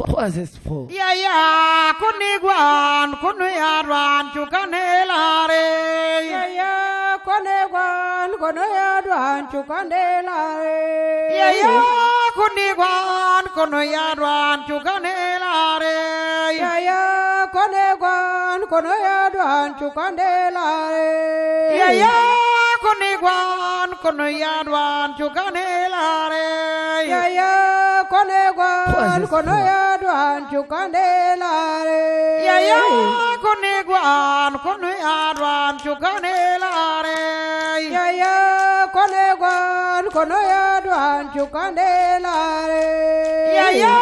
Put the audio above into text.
Possessful. Ya ya kunigwan kunuyadwan chukanelare. Ya ya konegwan konuyadwan chukanelare. Ya ya kunigwan kunuyadwan chukanelare. Ya ya konegwan konuyadwan chukanelare. Ya ya kunigwan kunuyadwan chukanelare. Ya ya konegwan konuyadwan chukanelare. Ya ya kunigwan kunuyadwan chukanelare. Ya ya konegwan konuyadwan chukanelare. Ya ya